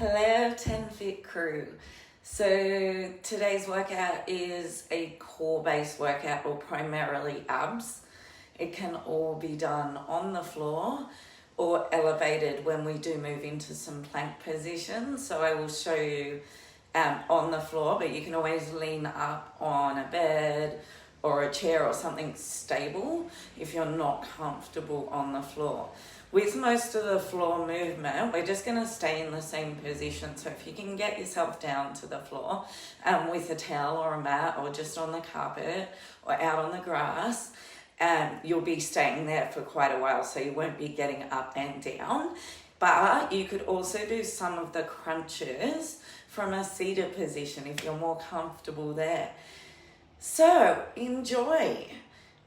Hello 10 Fit crew. So today's workout is a core based workout or primarily abs. It can all be done on the floor or elevated when we do move into some plank positions. So I will show you on the floor, but you can always lean up on a bed or a chair or something stable if you're not comfortable on the floor. With most of the floor movement, we're just going to stay in the same position. So if you can get yourself down to the floor with a towel or a mat or just on the carpet or out on the grass, you'll be staying there for quite a while, so you won't be getting up and down. But you could also do some of the crunches from a seated position if you're more comfortable there. So enjoy.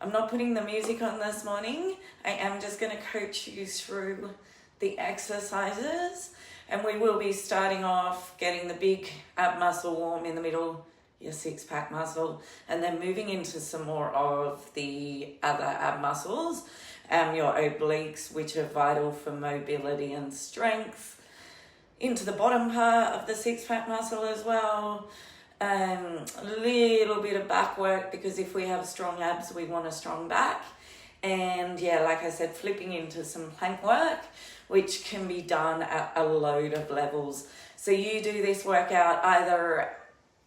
I'm not putting the music on this morning. I am just going to coach you through the exercises, and we will be starting off getting the big ab muscle warm in the middle, your six-pack muscle, and then moving into some more of the other ab muscles, your obliques, which are vital for mobility and strength, into the bottom part of the six-pack muscle as well. A little bit of back work, because if we have strong abs, we want a strong back. And yeah, like I said, flipping into some plank work, which can be done at a load of levels. So you do this workout either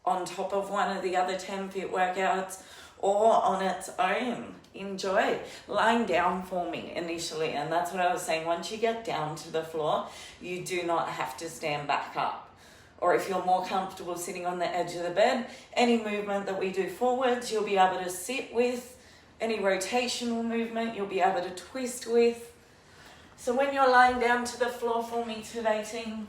on top of one of the other 10 Fit workouts or on its own. Enjoy. Lying down for me initially, and that's what I was saying. Once you get down to the floor, you do not have to stand back up. Or if you're more comfortable sitting on the edge of the bed, any movement that we do forwards, you'll be able to sit with. Any rotational movement, you'll be able to twist with. So when you're lying down to the floor for me today, team,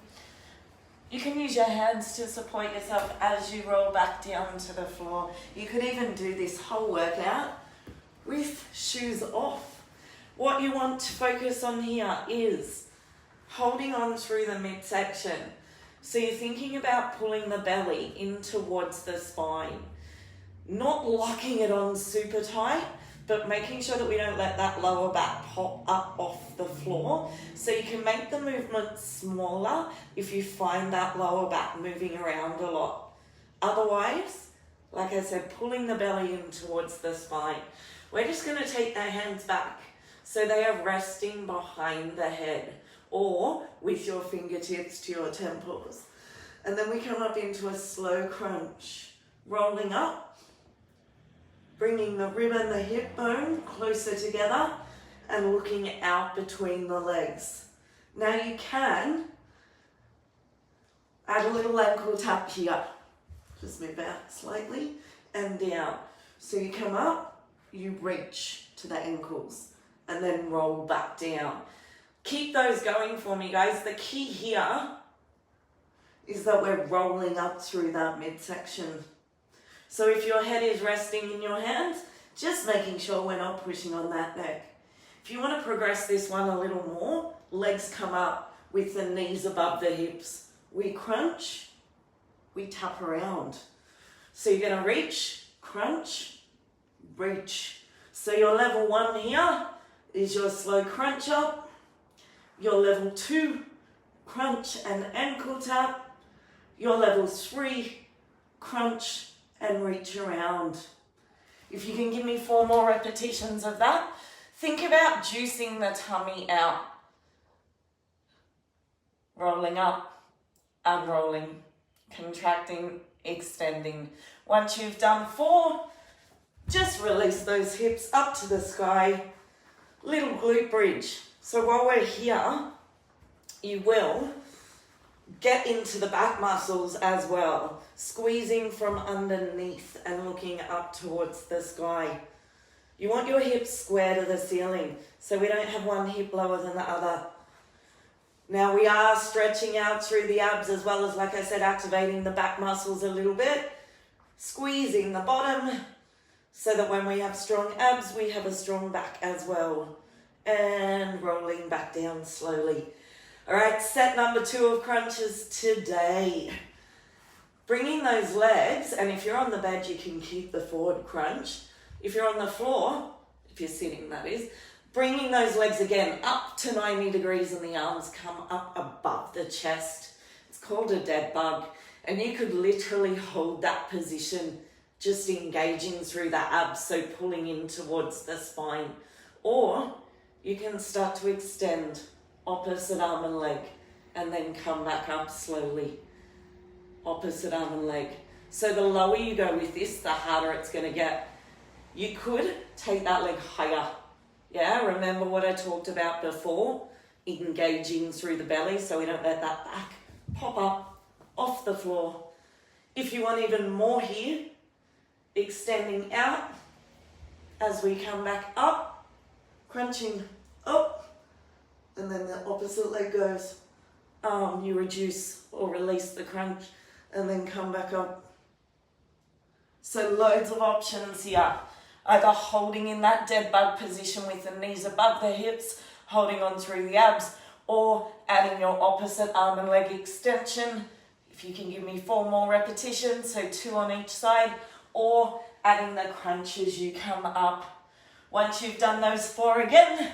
you can use your hands to support yourself as you roll back down to the floor. You could even do this whole workout with shoes off. What you want to focus on here is holding on through the midsection. So you're thinking about pulling the belly in towards the spine, not locking it on super tight, but making sure that we don't let that lower back pop up off the floor. So you can make the movement smaller if you find that lower back moving around a lot. Otherwise, like I said, pulling the belly in towards the spine. We're just going to take the hands back so they are resting behind the head, or with your fingertips to your temples. And then we come up into a slow crunch, rolling up, bringing the rib and the hip bone closer together and looking out between the legs. Now you can add a little ankle tap here. Just move out slightly and down. So you come up, you reach to the ankles and then roll back down. Keep those going for me, guys. The key here is that we're rolling up through that midsection. So if your head is resting in your hands, just making sure we're not pushing on that neck. If you want to progress this one a little more, legs come up with the knees above the hips. We crunch, we tap around. So you're going to reach, crunch, reach. So your level 1 here is your slow crunch up. Your level 2, crunch and ankle tap. Your level 3, crunch and reach around. If you can give me 4 more repetitions of that, think about juicing the tummy out. Rolling up, unrolling, contracting, extending. Once you've done 4, just release those hips up to the sky. Little glute bridge. So while we're here, you will get into the back muscles as well, squeezing from underneath and looking up towards the sky. You want your hips square to the ceiling, so we don't have one hip lower than the other. Now we are stretching out through the abs as well as, like I said, activating the back muscles a little bit, squeezing the bottom so that when we have strong abs, we have a strong back as well. And rolling back down slowly. All right, set number 2 of crunches today. Bringing those legs, and if you're on the bed, you can keep the forward crunch. If you're on the floor, if you're sitting, that is, bringing those legs again up to 90 degrees and the arms come up above the chest. It's called a dead bug. And you could literally hold that position, just engaging through the abs, so pulling in towards the spine. Or you can start to extend opposite arm and leg and then come back up slowly. Opposite arm and leg. So the lower you go with this, the harder it's going to get. You could take that leg higher. Yeah, remember what I talked about before? Engaging through the belly so we don't let that back pop up off the floor. If you want even more here, extending out as we come back up, crunching up, and then the opposite leg goes. You reduce or release the crunch and then come back up. So loads of options here. Either holding in that dead bug position with the knees above the hips, holding on through the abs, or adding your opposite arm and leg extension. If you can give me 4 more repetitions, so 2 on each side, or adding the crunch as you come up. Once you've done those 4 again,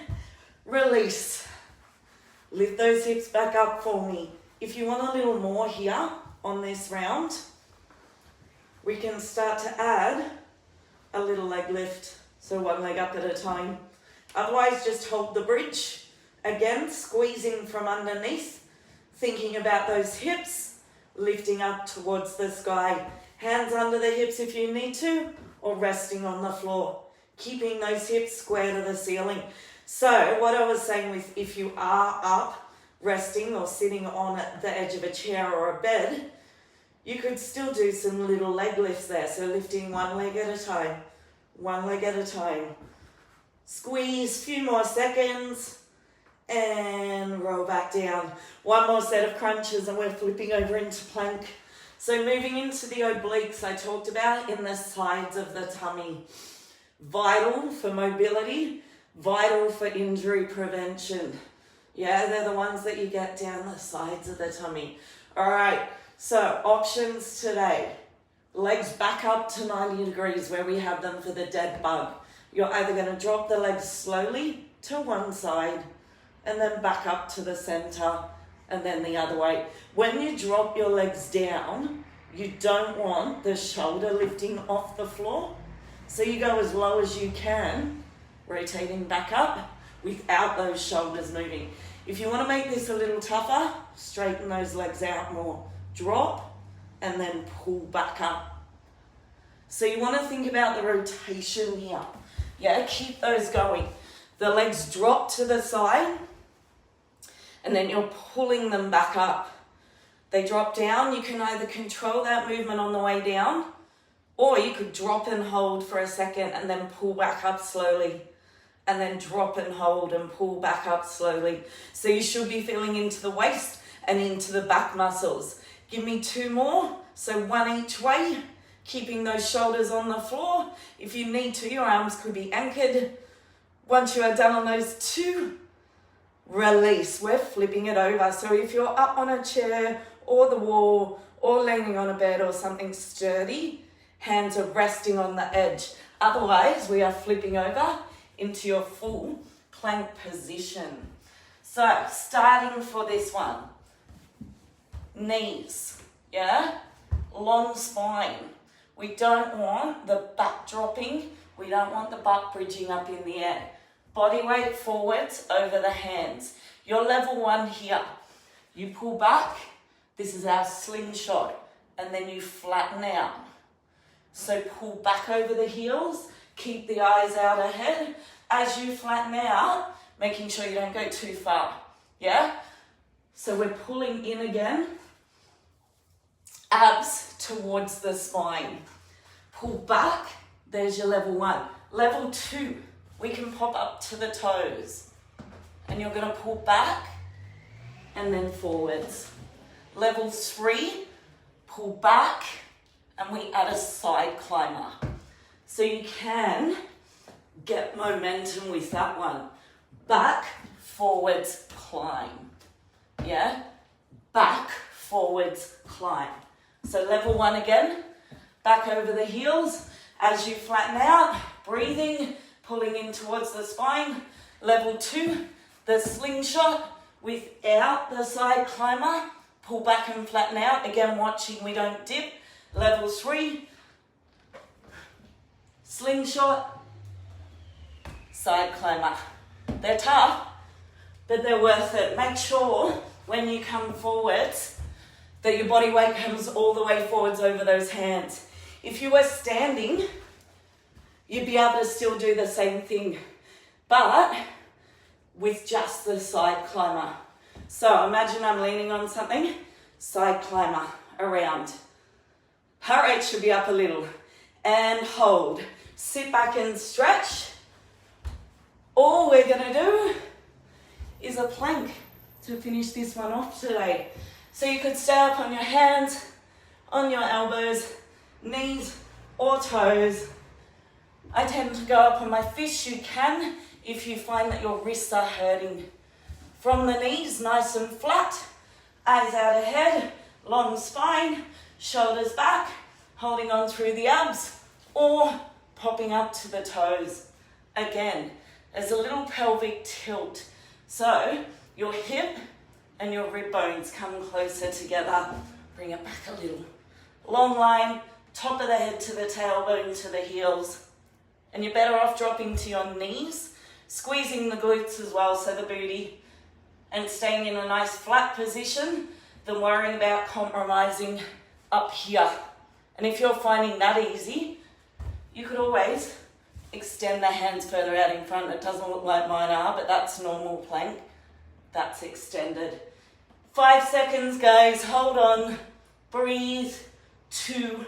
release. Lift those hips back up for me. If you want a little more here on this round, we can start to add a little leg lift, so 1 leg up at a time. Otherwise, just hold the bridge. Again, squeezing from underneath, thinking about those hips, lifting up towards the sky. Hands under the hips if you need to, or resting on the floor. Keeping those hips square to the ceiling. So what I was saying with if you are up, resting or sitting on the edge of a chair or a bed, you could still do some little leg lifts there. So lifting 1 leg at a time, 1 leg at a time. Squeeze, few more seconds, and roll back down. 1 more set of crunches and we're flipping over into plank. So moving into the obliques I talked about in the sides of the tummy. Vital for mobility, vital for injury prevention. Yeah, they're the ones that you get down the sides of the tummy. All right, so options today. Legs back up to 90 degrees where we have them for the dead bug. You're either going to drop the legs slowly to one side and then back up to the center and then the other way. When you drop your legs down, you don't want the shoulder lifting off the floor. So you go as low as you can, rotating back up without those shoulders moving. If you want to make this a little tougher, straighten those legs out more. Drop and then pull back up. So you want to think about the rotation here. Yeah, keep those going. The legs drop to the side and then you're pulling them back up. They drop down. You can either control that movement on the way down, or you could drop and hold for a second and then pull back up slowly, and then drop and hold and pull back up slowly. So you should be feeling into the waist and into the back muscles. Give me 2 more, so 1 each way, keeping those shoulders on the floor. If you need to, your arms could be anchored. Once you are done on those 2, release. We're flipping it over. So if you're up on a chair or the wall or leaning on a bed or something sturdy, hands are resting on the edge. Otherwise, we are flipping over into your full plank position. So starting for this one, knees, yeah? Long spine. We don't want the back dropping. We don't want the butt bridging up in the air. Body weight forwards over the hands. Your level 1 here. You pull back. This is our slingshot. And then you flatten out. So pull back over the heels. Keep the eyes out ahead. As you flatten out, making sure you don't go too far. Yeah? So we're pulling in again. Abs towards the spine. Pull back. There's your level 1. Level 2, we can pop up to the toes. And you're going to pull back and then forwards. Level 3, pull back and we add a side climber. So you can get momentum with that one. Back, forwards, climb. Yeah? Back, forwards, climb. So level 1 again. Back over the heels. As you flatten out, breathing, pulling in towards the spine. Level 2, the slingshot without the side climber. pull back and flatten out. Again, watching we don't dip. Level 3, slingshot, side climber. They're tough, but they're worth it. Make sure when you come forwards that your body weight comes all the way forwards over those hands. If you were standing, you'd be able to still do the same thing, but with just the side climber. So imagine I'm leaning on something, side climber, around. Heart rate should be up a little, and hold. Sit back and stretch. All we're gonna do is a plank to finish this one off today. So you could stay up on your hands, on your elbows, knees or toes. I tend to go up on my fists. You can if you find that your wrists are hurting. From the knees, nice and flat, eyes out ahead, long spine, shoulders back, holding on through the abs, or popping up to the toes. Again, there's a little pelvic tilt. So your hip and your rib bones come closer together. Bring it back a little. Long line, top of the head to the tailbone to the heels. And you're better off dropping to your knees, squeezing the glutes as well, so the booty, and staying in a nice flat position than worrying about compromising up here. And if you're finding that easy, you could always extend the hands further out in front. It doesn't look like mine are, but that's normal plank. That's extended. 5 seconds, guys. Hold on. Breathe. 2,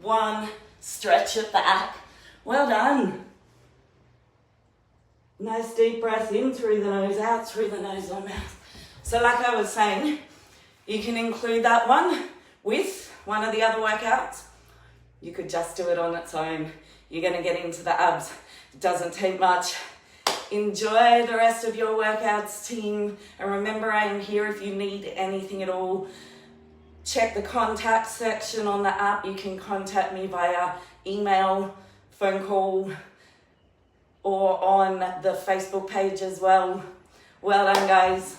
1. Stretch it back. Well done. Nice deep breath in through the nose, out through the nose or mouth. So like I was saying, you can include that one with one of the other workouts. You could just do it on its own. You're going to get into the abs. It doesn't take much. Enjoy the rest of your workouts, team. And remember, I am here if you need anything at all. Check the contact section on the app. You can contact me via email, phone call, or on the Facebook page as well. Well done, guys.